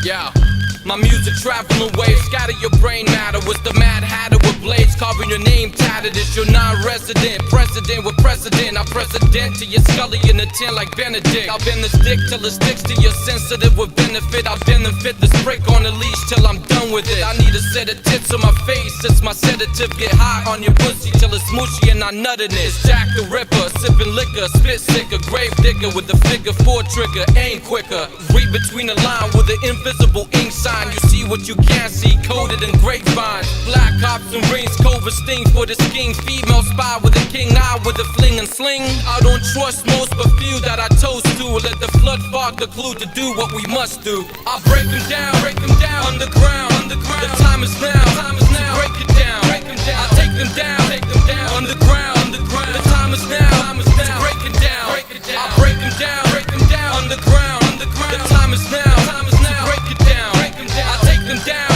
Yeah. My music traveling waves, scatter your brain matter. Was the Mad Hatter with blades, carving your name tattered. It's your non-resident president with precedent. I president to your Scully in a tin like Benedict. I'll bend this dick till it sticks to your sensitive with benefit. I'll benefit this prick on the leash till I'm done with it. I need a set of tits on my face, since my sedative get hot on your pussy till it's smooshy and I nuttin' it. It's Jack the Ripper, sipping liquor, spit sicker, grave digger with the figure 4 trigger, aim quicker. Read between the line with an invisible ink sign. You see what you can't see, coded in grapevine. Black cops and rings, covert sting for the king. Female spy with a king eye with a fling and sling. I don't trust most but few that I toast to. Let the flood fog the clue to do what we must do. I break them down, underground, underground. The time is now, break it down, I take them down, underground, underground. The time is now, break it down, I break them down, underground, underground. The time is now, break it down, I take them down,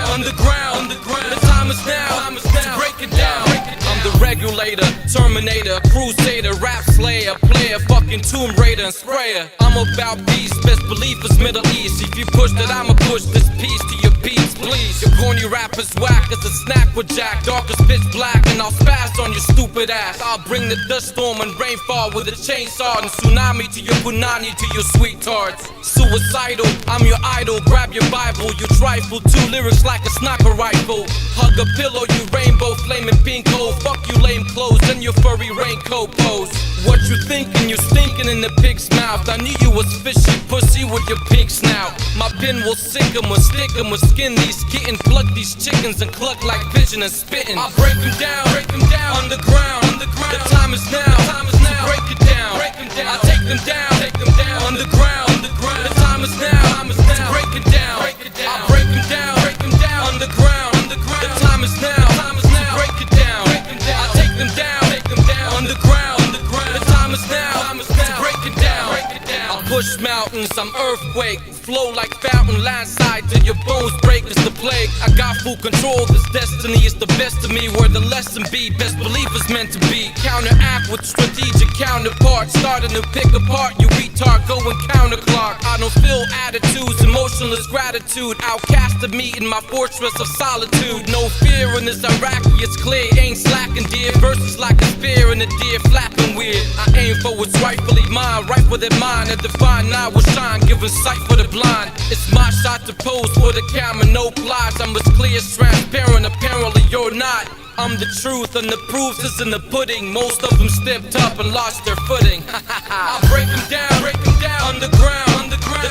underground, underground. The time is now, to break it down. I'm the regulator, terminator, crusader, rap slayer, player, fucking Tomb Raider and sprayer. I'm about peace, best belief is Middle East. If you push that, I'ma push this piece to your beats, please. Your corny rappers whack as a snack with Jack, dark as pitch black, and I'll spaz on your stupid ass. I'll bring the dust storm and rainfall with a chainsaw and tsunami to your punani, to your sweet tarts. Suicidal, I'm your idol, grab your Bible, you trifle, 2 lyrics like a sniper rifle. Hug a pillow, you rainbow, flaming pink hole. Fuck you lame clothes and your furry raincoat pose. What you thinking, you stinking in the pig's mouth. I knew you was fishy pussy with your pink snout. My pen will sink 'em, will stick 'em, will skin these kittens, pluck these chickens and cluck like pigeon and spittin'. I break them down, underground, underground. The time is now, to break it down, I take them down, underground, underground. The time is now, to break it down, I break them down, underground, underground. The time is now, to break it down, I take them down, underground, underground. The time is now, to break it down. I push mountains, I'm earthquake, flow like fountain, landslide till your bones break. It's the plague. I got full control, this destiny is the best of me. Where the lesson be, best belief is meant to be. Counteract with strategic counterpart, starting to pick apart. You retard, going counterclock. I don't feel attitudes, emotionless gratitude. Outcasted me in my fortress of solitude. No fear in this Iraqi, it's clear. Ain't slacking, dear. Verses like a spear and a deer flapping weird. I aim for what's rightfully mine, right with it mine. A divine eye will shine, giving sight for the blind. It's my shot to pose for the camera, no plies. I'm as clear as transparent, apparently you're not. I'm the truth and the proof is in the pudding. Most of them stepped up and lost their footing. I break them down, underground, underground. The